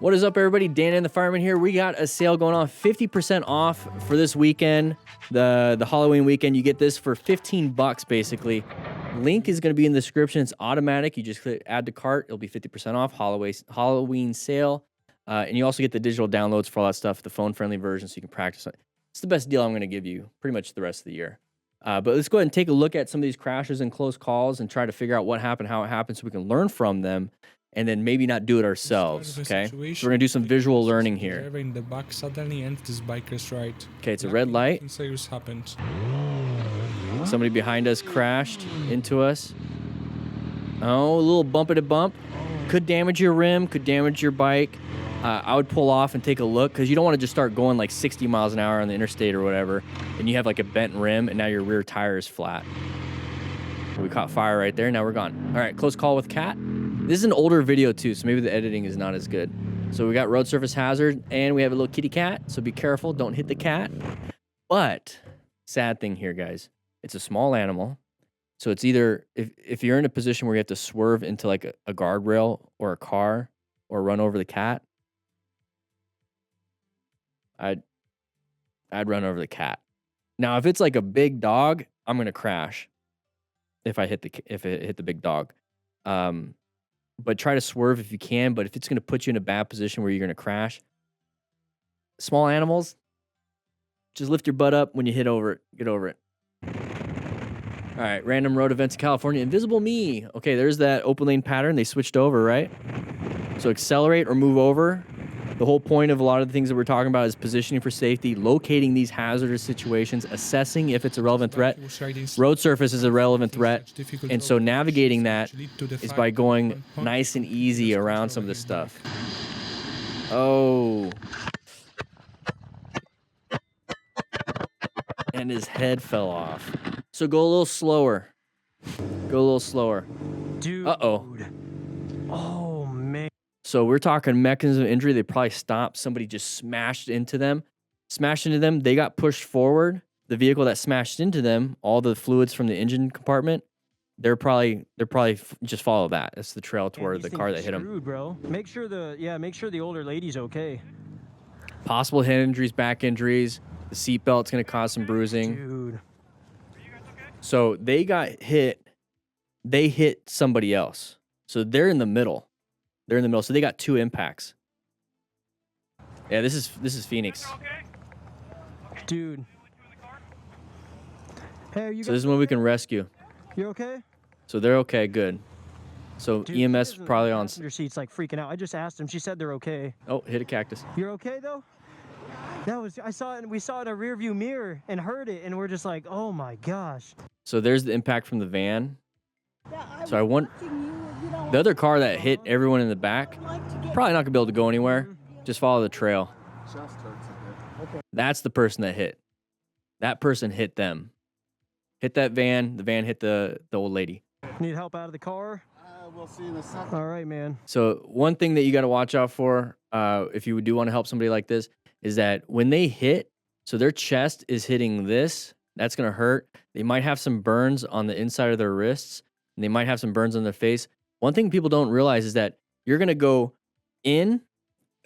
What is up, everybody? Dan and the Fireman here. We got a sale going on, 50% off for this weekend, the Halloween weekend. You get this for 15 bucks, basically. Link is going to be in the description. It's automatic. You just click add to cart. It'll be 50% off. Halloween sale. And you also get the digital downloads for all that stuff, the phone-friendly version, so you can practice it. It's the best deal I'm going to give you pretty much the rest of the year. But let's go ahead and take a look at some of these crashes and close calls and try to figure out what happened, how it happened, so we can learn from them and then maybe not do it ourselves, okay? So we're going to do some visual learning here. In the back suddenly and this biker's right. Okay, it's a red light. Happened. Somebody behind us crashed into us. Oh, a little bump. Could damage your rim, could damage your bike. I would pull off and take a look because you don't want to just start going like 60 miles an hour on the interstate or whatever and you have like a bent rim and now your rear tire is flat. We caught fire right there. Now we're gone. All right, close call with Cat. This is an older video too, so maybe the editing is not as good. So we got road surface hazard and we have a little kitty cat, so be careful. Don't hit the cat. But sad thing here, guys. It's a small animal. So it's either, if you're in a position where you have to swerve into like a guardrail or a car or run over the cat, I'd run over the cat. Now, if it's like a big dog, I'm gonna crash. If it hit the big dog, but try to swerve if you can. But if it's gonna put you in a bad position where you're gonna crash, small animals, just lift your butt up when you hit over it. Get over it. All right, random road events in California. Invisible Me. Okay, there's that open lane pattern. They switched over, right? So accelerate or move over. The whole point of a lot of the things that we're talking about is positioning for safety, locating these hazardous situations, assessing if it's a relevant threat. Road surface is a relevant threat. And so navigating that is by going nice and easy around some of this stuff. Oh. And his head fell off. So go a little slower. Go a little slower. Dude. Uh-oh. Oh, man. So we're talking mechanism of injury. They probably stopped. Somebody just smashed into them. They got pushed forward. The vehicle that smashed into them, all the fluids from the engine compartment, they're probably just follow that. That's the trail toward the car that hit them. Screwed, bro. Make sure the older lady's okay. Possible head injuries, back injuries. The seatbelt's going to cause some bruising. Dude. So they got hit. They hit somebody else. So they're in the middle. So they got two impacts. Yeah, this is Phoenix. Dude. Hey, are you So this is when we can rescue. You okay? So they're okay, good. So Dude, EMS probably on. Passenger seat's like freaking out. I just asked them. She said they're okay. Oh, hit a cactus. You're okay though? We saw it in a rear view mirror and heard it, and we're just like, oh my gosh. So there's the impact from the van. So I want the other car that hit everyone in the back. Probably not gonna be able to go anywhere. Just follow the trail. That's the person that hit. That person hit them. Hit that van. The van hit the old lady. Need help out of the car? We'll see in a second. All right, man. So one thing that you got to watch out for, if you do want to help somebody like this, is that when they hit, so their chest is hitting this, that's going to hurt. They might have some burns on the inside of their wrists, and they might have some burns on their face. One thing people don't realize is that you're going to go in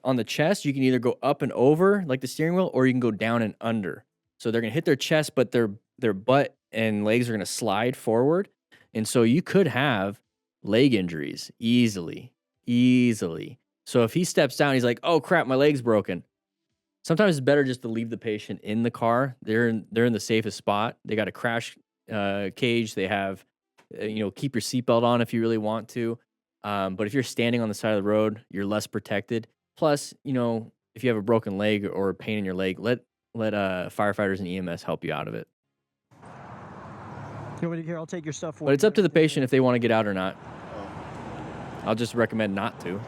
on the chest. You can either go up and over like the steering wheel, or you can go down and under. So they're going to hit their chest, but their butt and legs are going to slide forward. And so you could have leg injuries easily. So if he steps down, he's like, oh crap, my leg's broken. Sometimes it's better just to leave the patient in the car. They're in the safest spot. They got a crash cage. They have, keep your seatbelt on if you really want to. But if you're standing on the side of the road, you're less protected. Plus, if you have a broken leg or a pain in your leg, let firefighters and EMS help you out of it. Here, I'll take your stuff for you. But it's up to the patient if they want to get out or not. I'll just recommend not to. Is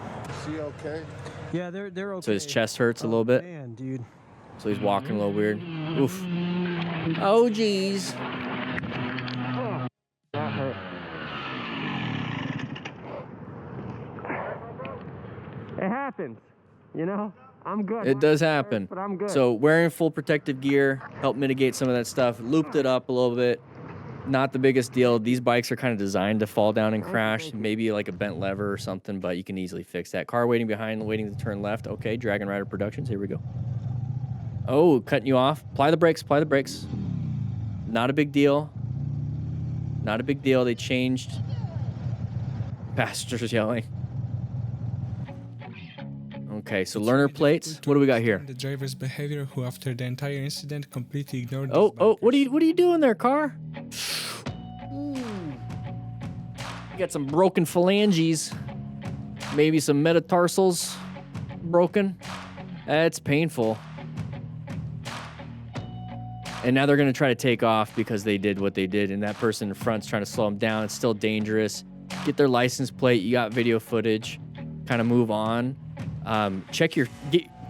she okay? Yeah, they're okay. So his chest hurts a little bit. Man, dude. So he's walking a little weird. Oof. Oh, geez. That hurt. It happens, I'm good. It does happen. But I'm good. So wearing full protective gear helped mitigate some of that stuff. Looped it up a little bit. Not the biggest deal. These bikes are kind of designed to fall down and crash. Maybe like a bent lever or something, but you can easily fix that. Car waiting behind, waiting to turn left. Okay, Dragon Rider Productions. Here we go. Oh, cutting you off. Apply the brakes. Apply the brakes. Not a big deal. Not a big deal. They changed. Passengers yelling. Okay, so learner plates. What do we got here? The driver's behavior, who after the entire incident completely ignored. Oh, what are you doing there, car? You got some broken phalanges, maybe some metatarsals broken. That's painful. And now they're gonna try to take off because they did what they did, and that person in front's trying to slow them down. It's still dangerous. Get their license plate. You got video footage. Kind of move on.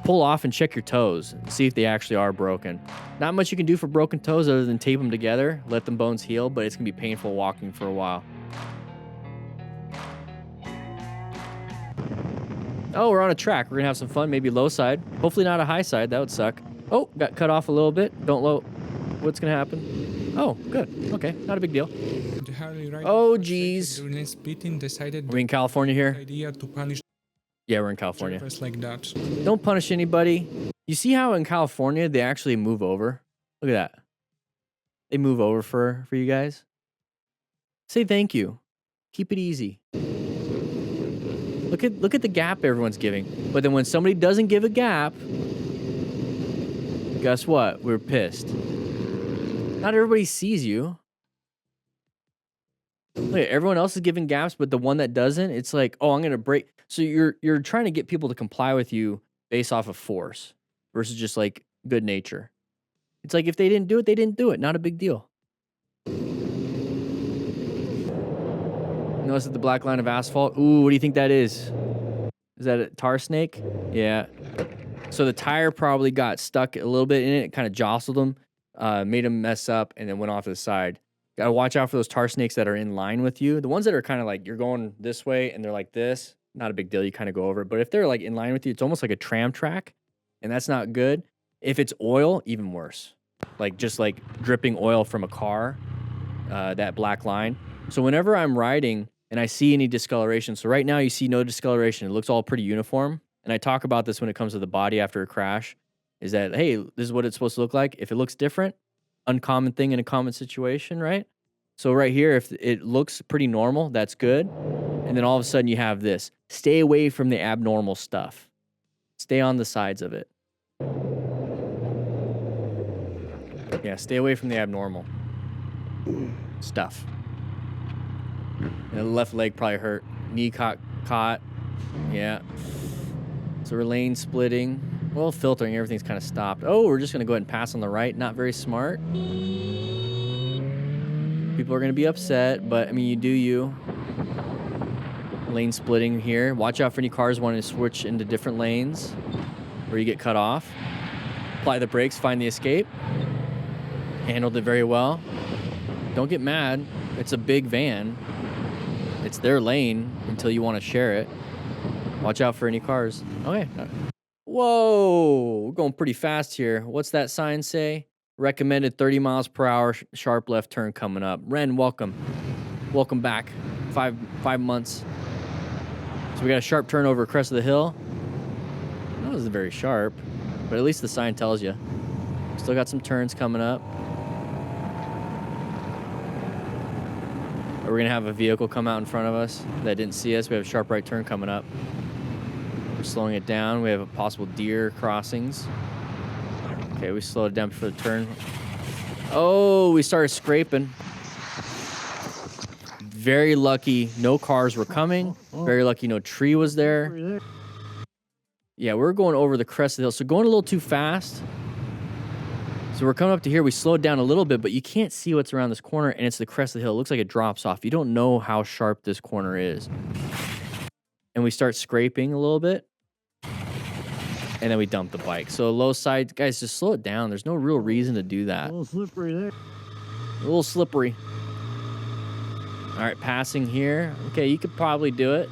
Pull off and check your toes. See if they actually are broken. Not much you can do for broken toes other than tape them together, let them bones heal, but it's gonna be painful walking for a while. Oh, we're on a track. We're gonna have some fun. Maybe low side. Hopefully not a high side. That would suck. Oh, got cut off a little bit. Don't low. What's gonna happen? Oh, good. Okay, not a big deal. Oh, geez. Are we in California here? Idea to punish Yeah, we're in California. drivers like that. Don't punish anybody. You see how in California they actually move over? Look at that. They move over for you guys. Say thank you. Keep it easy. Look at the gap everyone's giving. But then when somebody doesn't give a gap, guess what? We're pissed. Not everybody sees you. Look, everyone else is giving gaps, but the one that doesn't, it's like, oh, I'm gonna break. So you're trying to get people to comply with you based off of force versus just like good nature. It's like if they didn't do it, they didn't do it. Not a big deal. Notice the black line of asphalt. Ooh, what do you think that is? Is that a tar snake? Yeah. So the tire probably got stuck a little bit in it. It kind of jostled them, made them mess up, and then went off to the side. Got to watch out for those tar snakes that are in line with you. The ones that are kind of like you're going this way and they're like this, not a big deal. You kind of go over it. But if they're like in line with you, it's almost like a tram track, and that's not good. If it's oil, even worse. Like just like dripping oil from a car, that black line. So whenever I'm riding and I see any discoloration, so right now you see no discoloration. It looks all pretty uniform. And I talk about this when it comes to the body after a crash, is that, hey, this is what it's supposed to look like. If it looks different, uncommon thing in a common situation, right? So right here, if it looks pretty normal, that's good. And then all of a sudden you have this. Stay away from the abnormal stuff. Stay on the sides of it. Yeah, stay away from the abnormal stuff. And the left leg probably hurt. Knee caught. Yeah. So we're lane splitting. Well, filtering, everything's kind of stopped. Oh, we're just going to go ahead and pass on the right. Not very smart. People are going to be upset, but I mean, you do you. Lane splitting here. Watch out for any cars wanting to switch into different lanes where you get cut off. Apply the brakes, find the escape. Handled it very well. Don't get mad. It's a big van. It's their lane until you want to share it. Watch out for any cars. Okay. Whoa, we're going pretty fast here. What's that sign say? Recommended 30 miles per hour, sharp left turn coming up. Ren, welcome. Welcome back. Five months. So we got a sharp turn over crest of the hill. That wasn't very sharp, but at least the sign tells you. Still got some turns coming up. We're gonna have a vehicle come out in front of us that didn't see us. We have a sharp right turn coming up. We're slowing it down. We have a possible deer crossings. Okay, we slowed it down before the turn. Oh, we started scraping. Very lucky no cars were coming. Very lucky no tree was there. Yeah, we're going over the crest of the hill. So going a little too fast. So we're coming up to here. We slowed down a little bit, but you can't see what's around this corner, and it's the crest of the hill. It looks like it drops off. You don't know how sharp this corner is. And we start scraping a little bit. And then we dump the bike. So low side, guys, just slow it down. There's no real reason to do that. A little slippery there. A little slippery. All right, passing here. Okay, you could probably do it.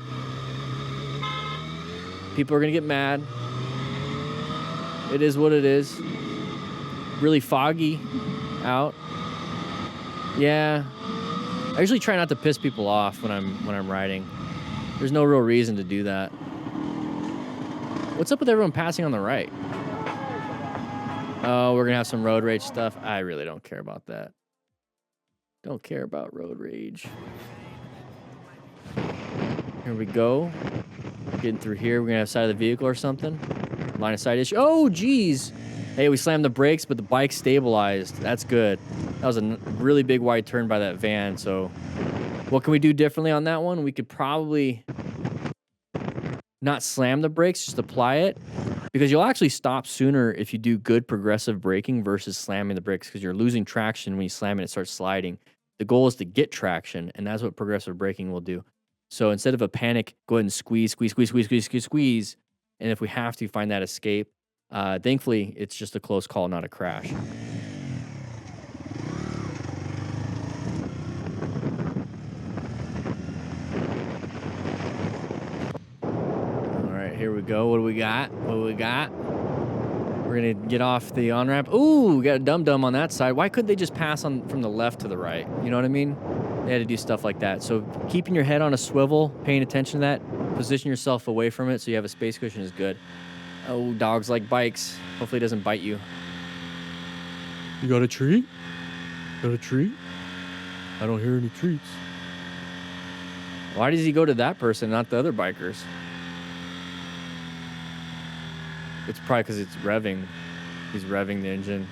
People are going to get mad. It is what it is. Really foggy out. Yeah. I usually try not to piss people off when I'm riding. There's no real reason to do that. What's up with everyone passing on the right? Oh, we're gonna have some road rage stuff. I really don't care about that. Don't care about road rage. Here we go. Getting through here. We're gonna have side of the vehicle or something. Line of sight issue. Oh, geez. Hey, we slammed the brakes, but the bike stabilized. That's good. That was a really big wide turn by that van. So what can we do differently on that one? We could probably not slam the brakes, just apply it. Because you'll actually stop sooner if you do good progressive braking versus slamming the brakes, because you're losing traction when you slam it, it starts sliding. The goal is to get traction, and that's what progressive braking will do. So instead of a panic, go ahead and squeeze, squeeze, squeeze, squeeze, squeeze, squeeze, squeeze. And if we have to, find that escape. Thankfully, it's just a close call, not a crash. All right, here we go. What do we got? What do we got? We're gonna get off the on-ramp. Ooh, we got a dum-dum on that side. Why couldn't they just pass on from the left to the right? You know what I mean? They had to do stuff like that. So keeping your head on a swivel, paying attention to that, position yourself away from it so you have a space cushion is good. Oh, dogs like bikes. Hopefully it doesn't bite you. You got a treat? Got a treat? I don't hear any treats. Why does he go to that person, not the other bikers? It's probably because it's revving. He's revving the engine.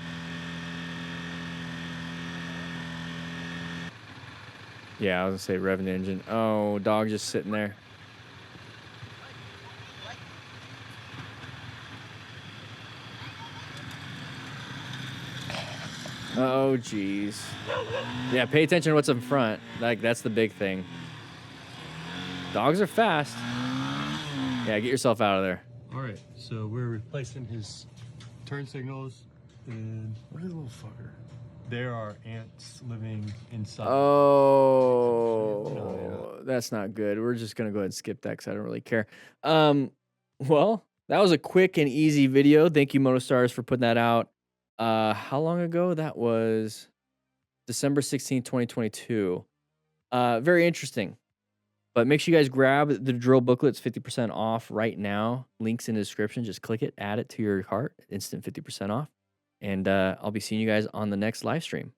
Yeah, I was gonna say revving the engine. Oh, dog just sitting there. Oh, geez. Yeah, pay attention to what's in front. Like, that's the big thing. Dogs are fast. Yeah, get yourself out of there. All right, so we're replacing his turn signals, and What is a little fucker? there are ants living inside. Oh, that's not good. We're just gonna go ahead and skip that because I don't really care. Well, that was a quick and easy video. Thank you, MotoStars, for putting that out. How long ago? That was December 16th, 2022. Very interesting. But make sure you guys grab the drill booklet. It's 50% off right now. Links in the description. Just click it, add it to your cart. Instant 50% off. And I'll be seeing you guys on the next live stream.